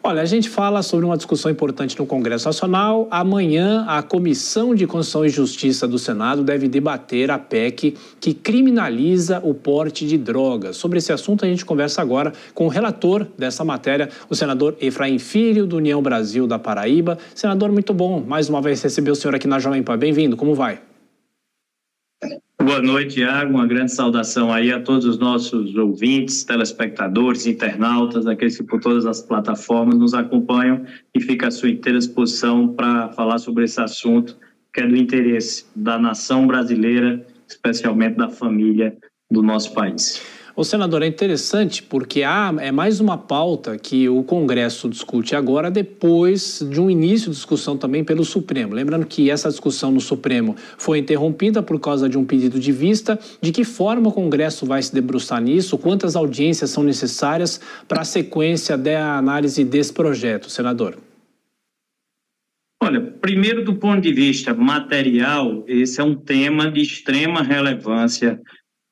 Olha, a gente fala sobre uma discussão importante no Congresso Nacional. Amanhã, a Comissão de Constituição e Justiça do Senado deve debater a PEC que criminaliza o porte de drogas. Sobre esse assunto, a gente conversa agora com o relator dessa matéria, o senador Efraim Filho, do União Brasil da Paraíba. Senador, muito bom mais uma vez receber o senhor aqui na Jovem Pan. Bem-vindo, como vai? Boa noite, Iago. Uma grande saudação aí a todos os nossos ouvintes, telespectadores, internautas, aqueles que por todas as plataformas nos acompanham, e fica à sua inteira disposição para falar sobre esse assunto que é do interesse da nação brasileira, especialmente da família do nosso país. Ô, senador, é interessante porque é mais uma pauta que o Congresso discute agora depois de um início de discussão também pelo Supremo. Lembrando que essa discussão no Supremo foi interrompida por causa de um pedido de vista. De que forma o Congresso vai se debruçar nisso? Quantas audiências são necessárias para a sequência da análise desse projeto, senador? Olha, primeiro do ponto de vista material, esse é um tema de extrema relevância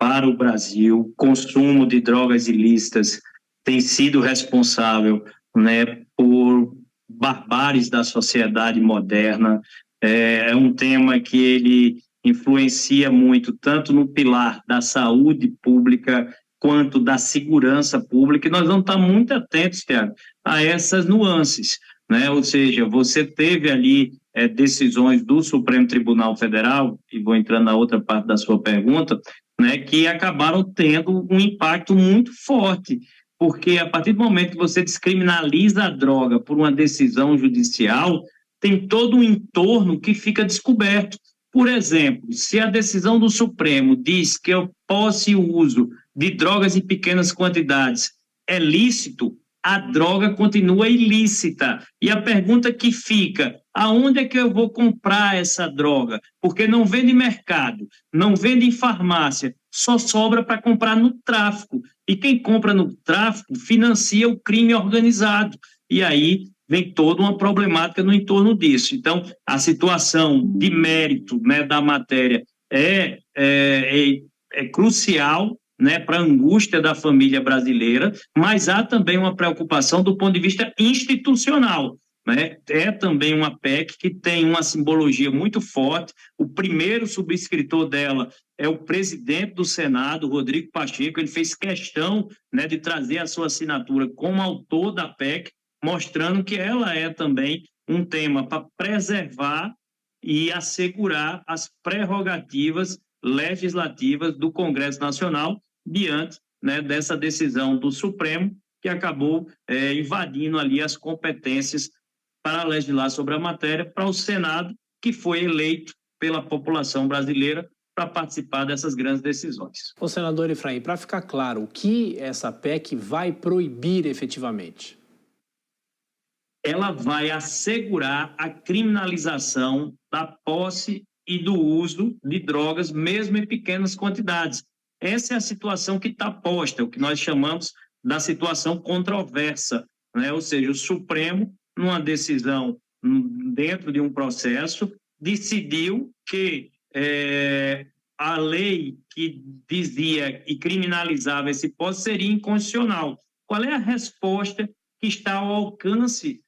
para o Brasil. O consumo de drogas ilícitas tem sido responsável, né, por barbáries da sociedade moderna. É um tema que ele influencia muito, tanto no pilar da saúde pública quanto da segurança pública, e nós vamos estar muito atentos, Thiago, a essas nuances, né? Ou seja, você teve ali decisões do Supremo Tribunal Federal, e vou entrando na outra parte da sua pergunta, né, que acabaram tendo um impacto muito forte, porque a partir do momento que você descriminaliza a droga por uma decisão judicial, tem todo um entorno que fica descoberto. Por exemplo, se a decisão do Supremo diz que a posse e o uso de drogas em pequenas quantidades é lícito, a droga continua ilícita. E a pergunta que fica: aonde é que eu vou comprar essa droga? Porque não vende em mercado, não vende em farmácia, só sobra para comprar no tráfico. E quem compra no tráfico financia o crime organizado. E aí vem toda uma problemática no entorno disso. Então, a situação de mérito, né, da matéria é crucial, né, para a angústia da família brasileira, mas há também uma preocupação do ponto de vista institucional, né? É também uma PEC que tem uma simbologia muito forte. O primeiro subscritor dela é o presidente do Senado, Rodrigo Pacheco. Ele fez questão, né, de trazer a sua assinatura como autor da PEC, mostrando que ela é também um tema para preservar e assegurar as prerrogativas legislativas do Congresso Nacional diante, né, dessa decisão do Supremo, que acabou invadindo ali as competências para legislar sobre a matéria para o Senado, que foi eleito pela população brasileira para participar dessas grandes decisões. Ô, senador Efraim, para ficar claro, o que essa PEC vai proibir efetivamente? Ela vai assegurar a criminalização da posse e do uso de drogas, mesmo em pequenas quantidades. Essa é a situação que está posta, o que nós chamamos da situação controversa, né? Ou seja, o Supremo, numa decisão dentro de um processo, decidiu que a lei que dizia e criminalizava esse posse seria inconstitucional. Qual é a resposta que está ao alcance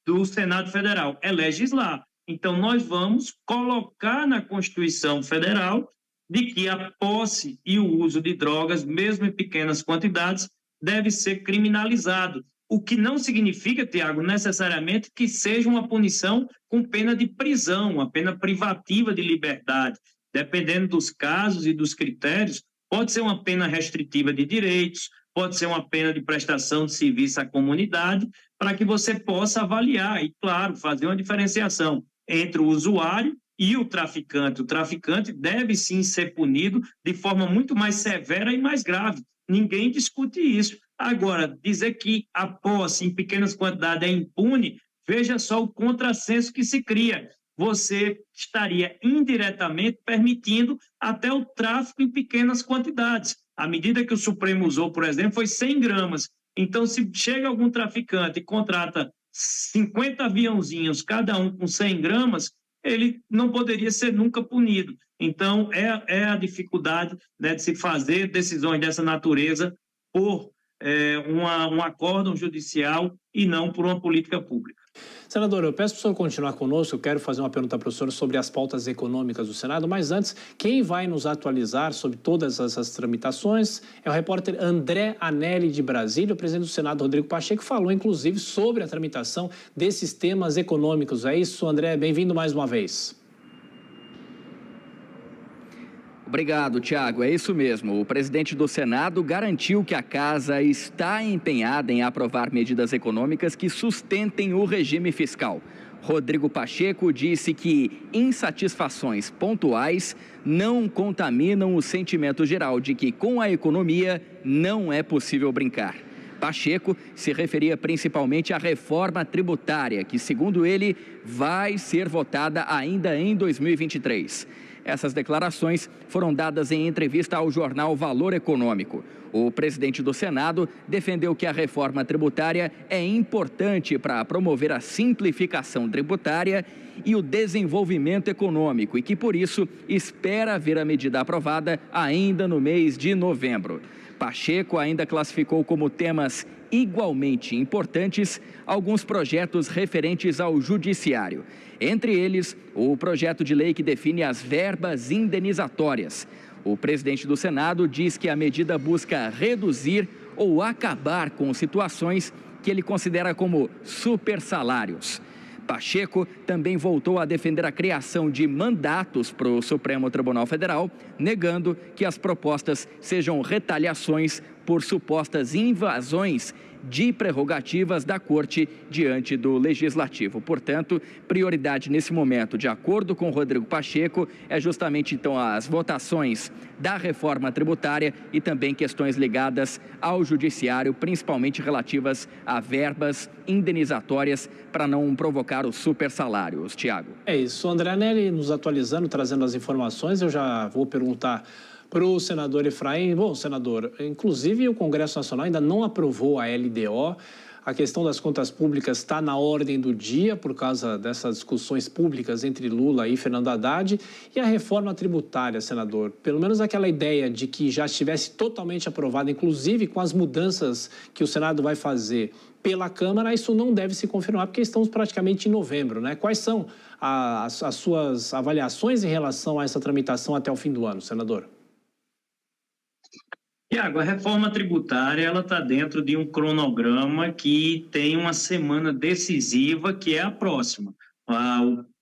do Senado Federal? É legislar. Então, nós vamos colocar na Constituição Federal de que a posse e o uso de drogas, mesmo em pequenas quantidades, deve ser criminalizado. O que não significa, Tiago, necessariamente que seja uma punição com pena de prisão, uma pena privativa de liberdade. Dependendo dos casos e dos critérios, pode ser uma pena restritiva de direitos, pode ser uma pena de prestação de serviço à comunidade, para que você possa avaliar e, claro, fazer uma diferenciação entre o usuário e o traficante. O traficante deve sim ser punido de forma muito mais severa e mais grave. Ninguém discute isso. Agora, dizer que a posse em pequenas quantidades é impune, veja só o contrassenso que se cria. Você estaria indiretamente permitindo até o tráfico em pequenas quantidades. A medida que o Supremo usou, por exemplo, foi 100 gramas. Então, se chega algum traficante e contrata 50 aviãozinhos, cada um com 100 gramas, ele não poderia ser nunca punido. Então, é a dificuldade, né, de se fazer decisões dessa natureza por um acórdão judicial e não por uma política pública. Senador, eu peço para o senhor continuar conosco. Eu quero fazer uma pergunta para o senhor sobre as pautas econômicas do Senado, mas antes, quem vai nos atualizar sobre todas essas tramitações é o repórter André Anelli, de Brasília. O presidente do Senado, Rodrigo Pacheco, falou, inclusive, sobre a tramitação desses temas econômicos. É isso, André? Bem-vindo mais uma vez. Obrigado, Tiago. É isso mesmo. O presidente do Senado garantiu que a casa está empenhada em aprovar medidas econômicas que sustentem o regime fiscal. Rodrigo Pacheco disse que insatisfações pontuais não contaminam o sentimento geral de que com a economia não é possível brincar. Pacheco se referia principalmente à reforma tributária, que, segundo ele, vai ser votada ainda em 2023. Essas declarações foram dadas em entrevista ao jornal Valor Econômico. O presidente do Senado defendeu que a reforma tributária é importante para promover a simplificação tributária e o desenvolvimento econômico e que, por isso, espera ver a medida aprovada ainda no mês de novembro. Pacheco ainda classificou como temas igualmente importantes alguns projetos referentes ao judiciário. Entre eles, o projeto de lei que define as verbas indenizatórias. O presidente do Senado diz que a medida busca reduzir ou acabar com situações que ele considera como supersalários. Pacheco também voltou a defender a criação de mandatos para o Supremo Tribunal Federal, negando que as propostas sejam retaliações por supostas invasões de prerrogativas da Corte diante do Legislativo. Portanto, prioridade nesse momento, de acordo com Rodrigo Pacheco, é justamente então as votações da reforma tributária e também questões ligadas ao judiciário, principalmente relativas a verbas indenizatórias para não provocar os supersalários. Tiago. É isso. André Anelli nos atualizando, trazendo as informações. Eu já vou perguntar para o senador Efraim. Bom, senador, inclusive o Congresso Nacional ainda não aprovou a LDO. A questão das contas públicas está na ordem do dia por causa dessas discussões públicas entre Lula e Fernando Haddad. E a reforma tributária, senador, pelo menos aquela ideia de que já estivesse totalmente aprovada, inclusive com as mudanças que o Senado vai fazer pela Câmara, isso não deve se confirmar, porque estamos praticamente em novembro, né? Quais são as suas avaliações em relação a essa tramitação até o fim do ano, senador? Tiago, a reforma tributária ela está dentro de um cronograma que tem uma semana decisiva, que é a próxima.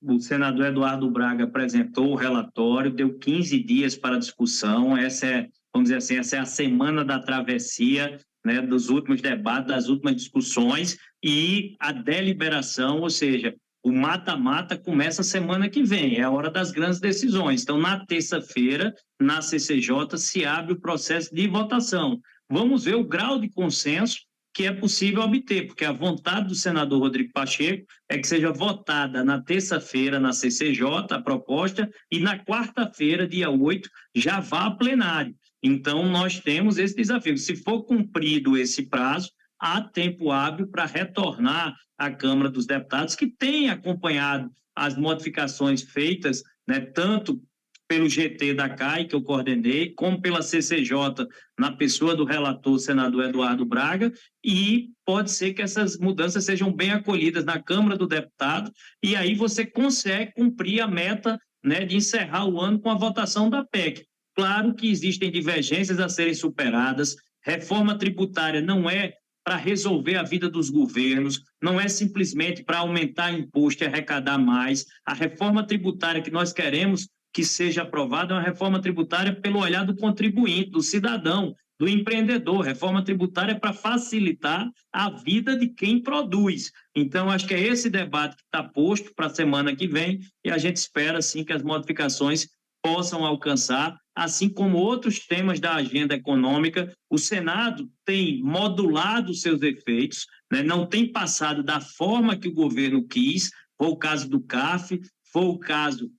O senador Eduardo Braga apresentou o relatório, deu 15 dias para discussão. Essa é, vamos dizer assim, essa é a semana da travessia, né, dos últimos debates, das últimas discussões e a deliberação, ou seja, o mata-mata começa semana que vem, é a hora das grandes decisões. Então, na terça-feira, na CCJ, se abre o processo de votação. Vamos ver o grau de consenso que é possível obter, porque a vontade do senador Rodrigo Pacheco é que seja votada na terça-feira na CCJ, a proposta, e na quarta-feira, dia 8, já vá a plenário. Então, nós temos esse desafio. Se for cumprido esse prazo, há tempo hábil para retornar à Câmara dos Deputados, que tem acompanhado as modificações feitas, né, tanto pelo GT da CAI, que eu coordenei, como pela CCJ, na pessoa do relator, senador Eduardo Braga, e pode ser que essas mudanças sejam bem acolhidas na Câmara do Deputado, e aí você consegue cumprir a meta, né, de encerrar o ano com a votação da PEC. Claro que existem divergências a serem superadas, reforma tributária não é para resolver a vida dos governos, não é simplesmente para aumentar imposto e arrecadar mais. A reforma tributária que nós queremos que seja aprovada é uma reforma tributária pelo olhar do contribuinte, do cidadão, do empreendedor. Reforma tributária para facilitar a vida de quem produz. Então, acho que é esse debate que está posto para a semana que vem e a gente espera, sim, que as modificações possam alcançar, assim como outros temas da agenda econômica. O Senado tem modulado seus efeitos, né? Não tem passado da forma que o governo quis, foi o caso do CARF, foi o caso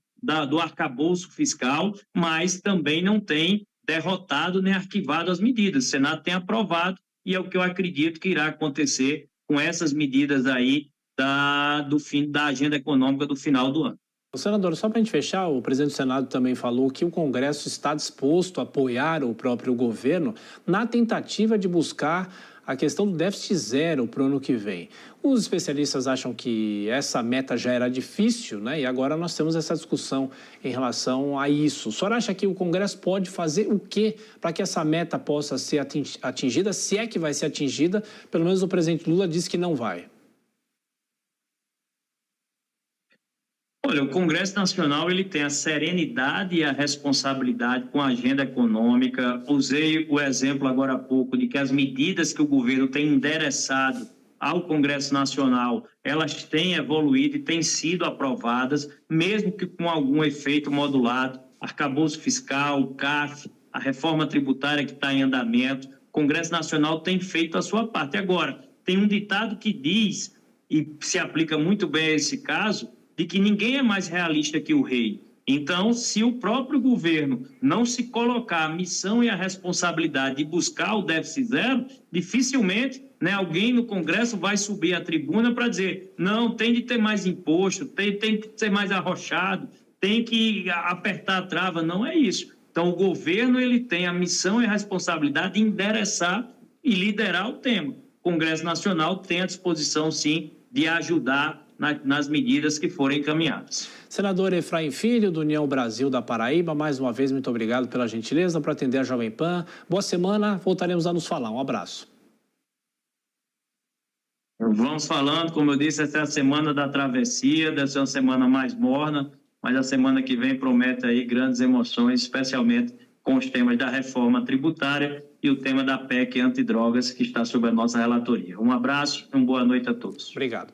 do arcabouço fiscal, mas também não tem derrotado nem arquivado as medidas. O Senado tem aprovado e é o que eu acredito que irá acontecer com essas medidas aí do fim da agenda econômica do final do ano. Senador, só para a gente fechar, o presidente do Senado também falou que o Congresso está disposto a apoiar o próprio governo na tentativa de buscar a questão do déficit zero para o ano que vem. Os especialistas acham que essa meta já era difícil, né? E agora nós temos essa discussão em relação a isso. O senhor acha que o Congresso pode fazer o quê para que essa meta possa ser atingida, se é que vai ser atingida? Pelo menos o presidente Lula disse que não vai. Olha, o Congresso Nacional ele tem a serenidade e a responsabilidade com a agenda econômica. Usei o exemplo agora há pouco de que as medidas que o governo tem endereçado ao Congresso Nacional, elas têm evoluído e têm sido aprovadas, mesmo que com algum efeito modulado. Arcabouço fiscal, o CAF, a reforma tributária que está em andamento. O Congresso Nacional tem feito a sua parte. Agora, tem um ditado que diz, e se aplica muito bem a esse caso, de que ninguém é mais realista que o rei. Então, se o próprio governo não se colocar a missão e a responsabilidade de buscar o déficit zero, dificilmente, né, alguém no Congresso vai subir à tribuna para dizer não, tem de ter mais imposto, tem que ser mais arrochado, tem que apertar a trava. Não é isso. Então, o governo ele tem a missão e a responsabilidade de endereçar e liderar o tema. O Congresso Nacional tem a disposição, sim, de ajudar nas medidas que forem encaminhadas. Senador Efraim Filho, do União Brasil da Paraíba, mais uma vez, muito obrigado pela gentileza para atender a Jovem Pan. Boa semana, voltaremos a nos falar. Um abraço. Vamos falando, como eu disse, essa é a semana da travessia, deve ser uma semana mais morna, mas a semana que vem promete aí grandes emoções, especialmente com os temas da reforma tributária e o tema da PEC antidrogas, que está sob a nossa relatoria. Um abraço e uma boa noite a todos. Obrigado.